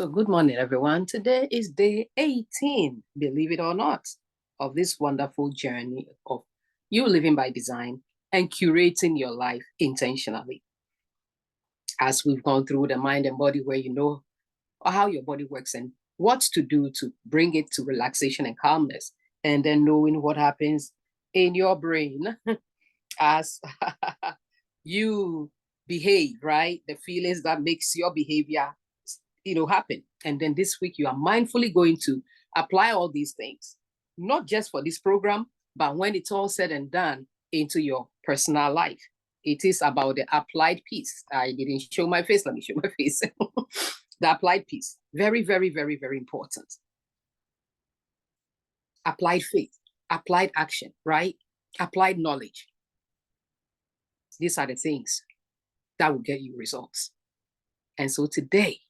So good morning, everyone. Today is day 18, believe it or not, of this wonderful journey of you living by design and curating your life intentionally. As we've gone through the mind and body, where you know how your body works and what to do to bring it to relaxation and calmness, and then knowing what happens in your brain as you behave, right? The feelings that makes your behavior happen. And then this week you are mindfully going to apply all these things, not just for this program, but when it's all said and done into your personal life. It is about the applied piece. I didn't show my face. Let me show my face. The applied piece. Very, very, very, very important. Applied faith, applied action, right? Applied knowledge. These are the things that will get you results. And so today,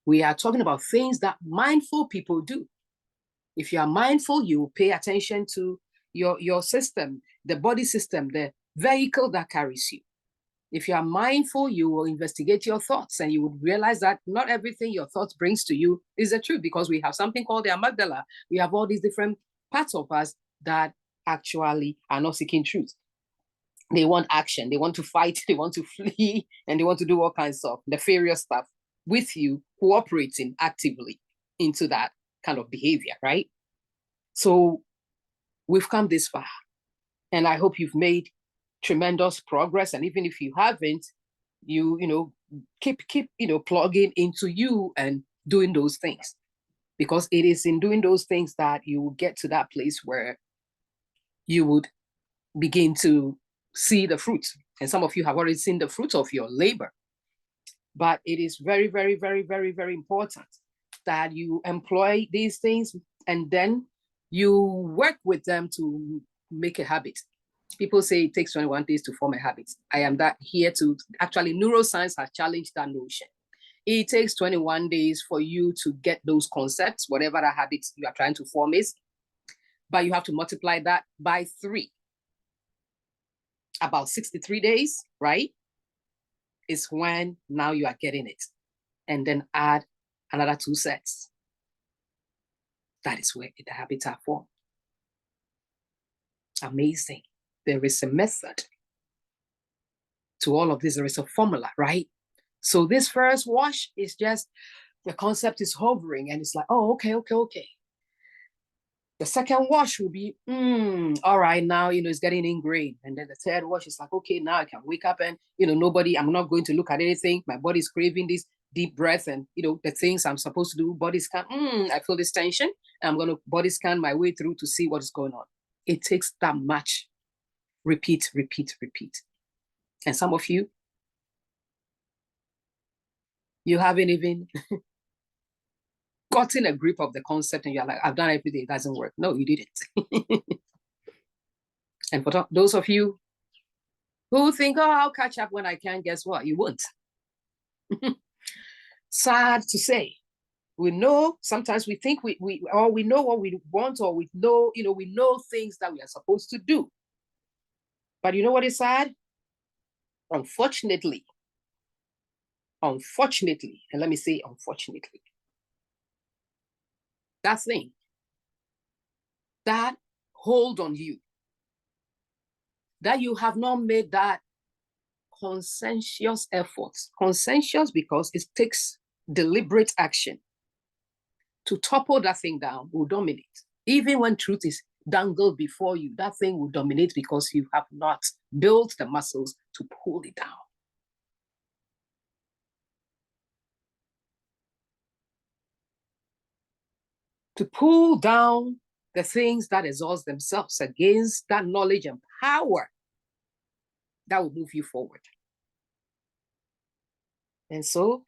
we are talking about things that mindful people do. If you are mindful, you will pay attention to your system, the body system, the vehicle that carries you. If you are mindful, you will investigate your thoughts and you would realize that not everything your thoughts brings to you is the truth, because we have something called the amygdala. We have all these different parts of us that actually are not seeking truth. They want action, they want to fight, they want to flee, and they want to do all kinds of nefarious stuff with you, cooperating actively into that kind of behavior, right? So we've come this far, and I hope you've made tremendous progress. And even if you haven't, keep plugging into you and doing those things, because it is in doing those things that you will get to that place where you would begin to see the fruits. And some of you have already seen the fruits of your labor. But it is very, very, very, very, very important that you employ these things and then you work with them to make a habit. People say it takes 21 days to form a habit. I am here to actually, neuroscience has challenged that notion. It takes 21 days for you to get those concepts, whatever the habits you are trying to form is, but you have to multiply that by 3. About 63 days, right? Is when now you are getting it, and then add another 2 sets. That is where the habits are formed. Amazing. There is a method to all of this. There is a formula, right? So this first wash is just, the concept is hovering and it's like, oh, okay. The second wash will be, all right, now, it's getting ingrained. And then the third wash is like, okay, now I can wake up and, I'm not going to look at anything. My body's craving this deep breath and, the things I'm supposed to do. Body scan, I feel this tension. And I'm going to body scan my way through to see what is going on. It takes that much. Repeat. And some of you haven't even gotten a grip of the concept and you're like, I've done everything, it doesn't work. No, you didn't. And for those of you who think, oh, I'll catch up when I can, guess what? You won't. Sad to say. We know, sometimes we think we know what we want, or we know things that we are supposed to do. But you know what is sad? Unfortunately, and let me say unfortunately, that thing, that hold on you, that you have not made that conscientious effort. Conscientious because it takes deliberate action to topple that thing down, will dominate. Even when truth is dangled before you, that thing will dominate because you have not built the muscles to pull it down. To pull down the things that exhaust themselves against that knowledge and power that will move you forward. And so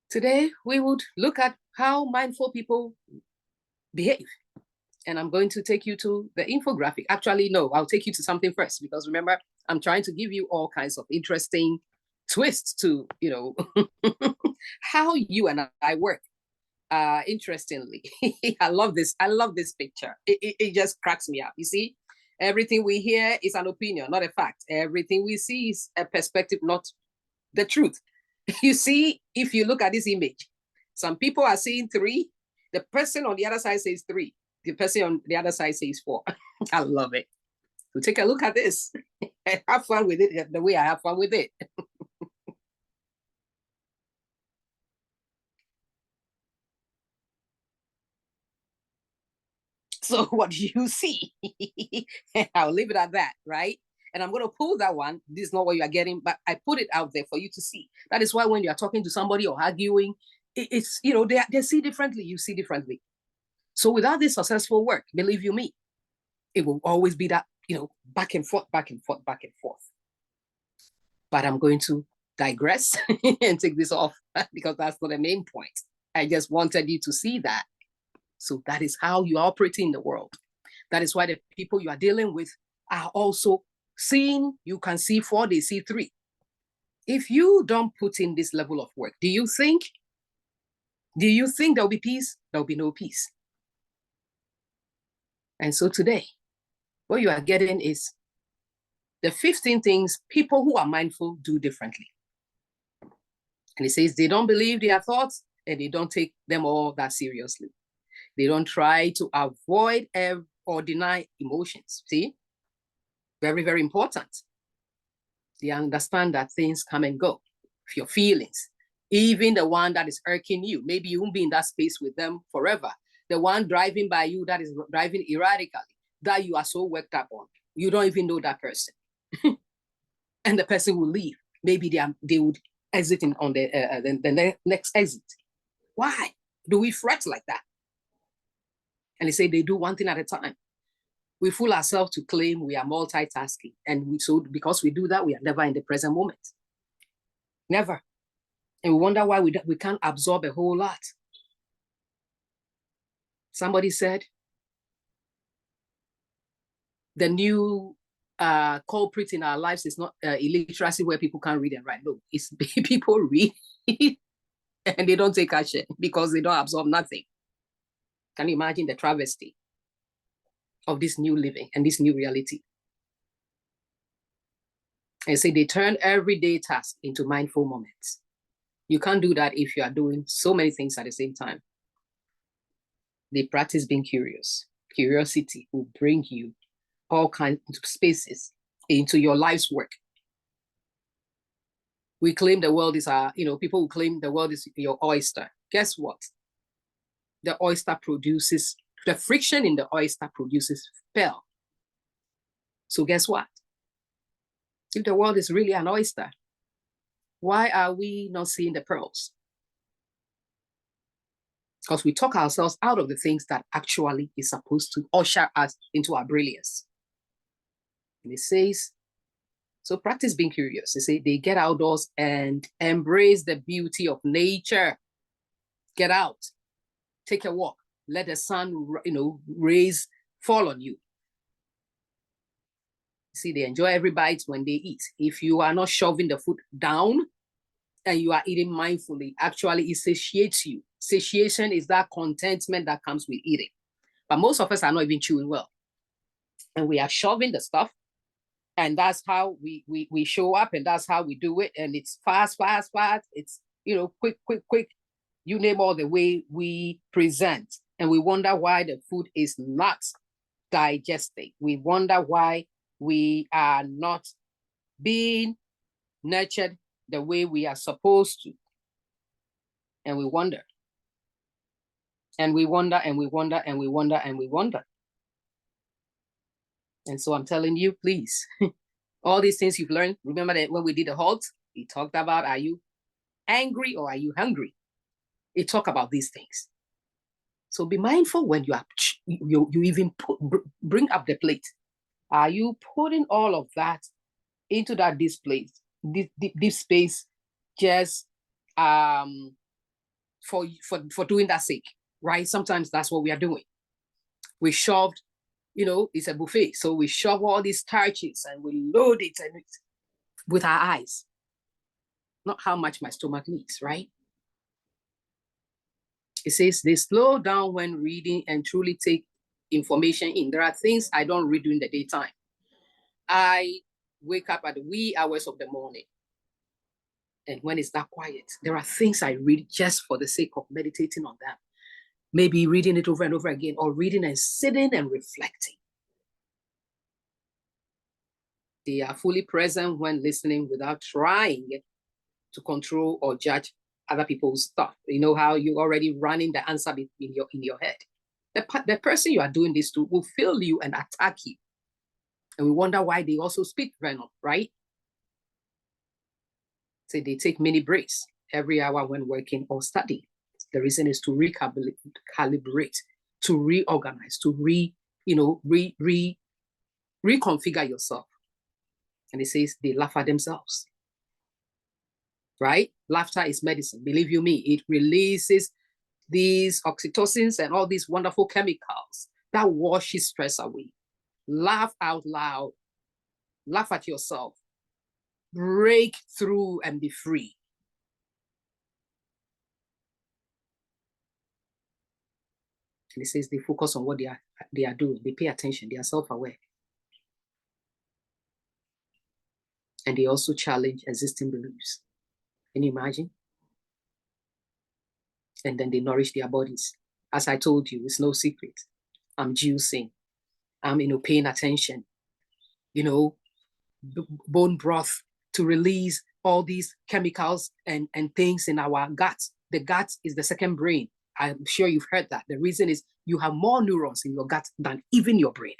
today we would look at how mindful people behave. And I'm going to take you to the infographic. Actually, no, I'll take you to something first, because remember, I'm trying to give you all kinds of interesting twists to, how you and I work. Interestingly, I love this picture. It just cracks me up. You see, everything we hear is an opinion, not a fact. Everything we see is a perspective, not the truth. You see, if you look at this image, some people are seeing 3. The person on the other side says 3. The person on the other side says 4. I love it. So take a look at this and have fun with it the way I have fun with it. So what do you see? I'll leave it at that, right? And I'm going to pull that one. This is not what you are getting, but I put it out there for you to see. That is why when you are talking to somebody or arguing, it's, you know, they see differently, you see differently. So without this successful work, believe you me, it will always be that, you know, back and forth, back and forth, back and forth. But I'm going to digress and take this off because that's not the main point. I just wanted you to see that. So that is how you operate in the world. That is why the people you are dealing with are also seeing, you can see 4, they see 3. If you don't put in this level of work, do you think there'll be peace? There'll be no peace. And so today, what you are getting is the 15 things people who are mindful do differently. And it says they don't believe their thoughts and they don't take them all that seriously. They don't try to avoid or deny emotions. See? Very, very important. They understand that things come and go. Your feelings, even the one that is irking you, maybe you won't be in that space with them forever. The one driving by you that is driving erratically, that you are so worked up on, you don't even know that person. And the person will leave. Maybe they would exit on the next exit. Why do we fret like that? And they say they do one thing at a time. We fool ourselves to claim we are multitasking. And because we do that, we are never in the present moment. Never. And we wonder why we can't absorb a whole lot. Somebody said the new culprit in our lives is not illiteracy where people can't read and write. No, it's people read and they don't take action because they don't absorb nothing. Can you imagine the travesty of this new living and this new reality? And say they turn everyday tasks into mindful moments. You can't do that if you are doing so many things at the same time. They practice being curious. Curiosity will bring you all kinds of spaces into your life's work. We claim the world is people who claim the world is your oyster. Guess what? The friction in the oyster produces pearl. So guess what? If the world is really an oyster, why are we not seeing the pearls? Because we talk ourselves out of the things that actually is supposed to usher us into our brilliance. And it says, so practice being curious. They say they get outdoors and embrace the beauty of nature. Get out, take a walk, let the sun, rays fall on you. See, they enjoy every bite when they eat. If you are not shoving the food down and you are eating mindfully, actually it satiates you. Satiation is that contentment that comes with eating. But most of us are not even chewing well. And we are shoving the stuff. And that's how we show up, and that's how we do it. And it's fast. It's, quick. You name all the way we present. And we wonder why the food is not digesting. We wonder why we are not being nurtured the way we are supposed to. And we wonder. And we wonder, and we wonder, and we wonder, and we wonder. And so I'm telling you, please, all these things you've learned, remember that when we did the halt, we talked about, are you angry or are you hungry? It talk about these things. So be mindful when you even bring up the plate. Are you putting all of that into that display, this space, just for doing that sake, right? Sometimes that's what we are doing. We shoved, it's a buffet, so we shove all these starches and we load it with our eyes. Not how much my stomach needs, right? It says they slow down when reading and truly take information in. There are things I don't read during the daytime. I wake up at the wee hours of the morning. And when it's that quiet, there are things I read just for the sake of meditating on them. Maybe reading it over and over again, or reading and sitting and reflecting. They are fully present when listening without trying to control or judge other people's stuff. You know how you're already running the answer in your head. The person you are doing this to will feel you and attack you. And we wonder why they also speak venom, right? So they take mini breaks every hour when working or studying. The reason is to recalibrate, to reorganize, to reconfigure yourself. And it says they laugh at themselves, right? Laughter is medicine. Believe you me, it releases these oxytocins and all these wonderful chemicals that washes stress away. Laugh out loud. Laugh at yourself. Break through and be free. And it says they focus on what they are doing. They pay attention. They are self-aware. And they also challenge existing beliefs. Can you imagine? And then they nourish their bodies. As I told you, it's no secret. I'm juicing. I'm, paying attention. Bone broth to release all these chemicals and things in our guts. The gut is the second brain. I'm sure you've heard that. The reason is you have more neurons in your gut than even your brain.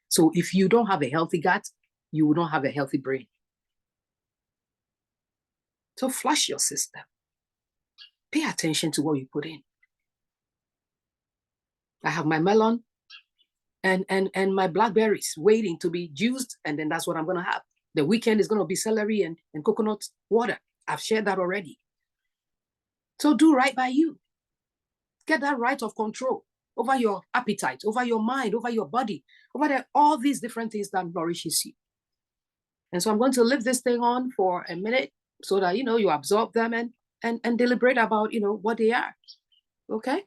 So if you don't have a healthy gut, you will not have a healthy brain. So flush your system. Pay attention to what you put in. I have my melon and my blackberries waiting to be juiced, and then that's what I'm going to have. The weekend is going to be celery and coconut water. I've shared that already. So do right by you. Get that right of control over your appetite, over your mind, over your body, over all these different things that nourishes you. And so I'm going to leave this thing on for a minute so that, you absorb them and deliberate about, what they are. Okay?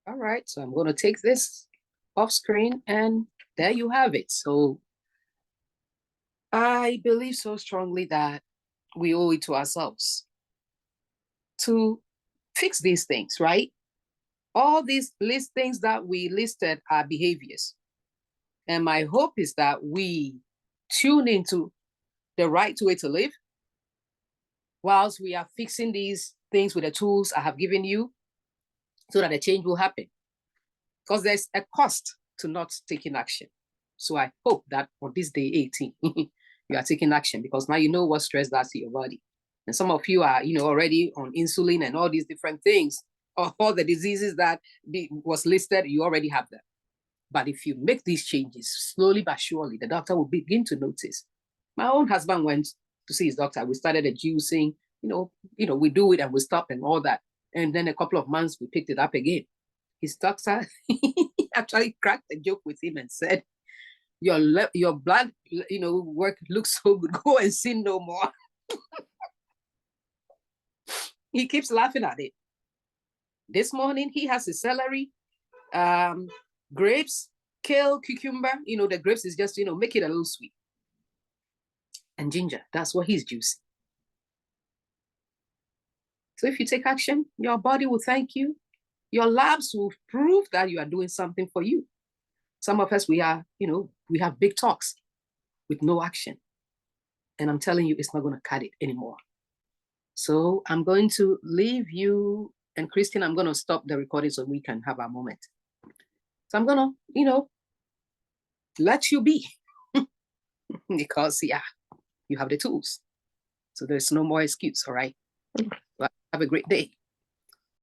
All right, so I'm going to take this off screen, and there you have it. So I believe so strongly that we owe it to ourselves to fix these things, right? All these things that we listed are behaviors. And my hope is that we tune into the right way to live whilst we are fixing these things with the tools I have given you so that the change will happen. Because there's a cost to not taking action. So I hope that on this day 18, you are taking action, because now you know what stress does to your body. And some of you are, already on insulin and all these different things, or all the diseases that was listed, you already have them. But if you make these changes slowly but surely, the doctor will begin to notice. My own husband went to see his doctor. We started a juicing, we do it and we stop and all that. And then a couple of months, we picked it up again. His doctor actually cracked a joke with him and said, your blood, work looks so good. Go and sin no more. He keeps laughing at it. This morning, he has his celery, grapes, kale, cucumber. The grapes is just, make it a little sweet. And ginger, that's what he's juicing. So if you take action, your body will thank you. Your labs will prove that you are doing something for you. Some of us, we have big talks with no action. And I'm telling you, it's not going to cut it anymore. So I'm going to leave you, and Christine, I'm going to stop the recording so we can have a moment. So I'm going to, let you be because, you have the tools. So there's no more excuse, all right? But have a great day.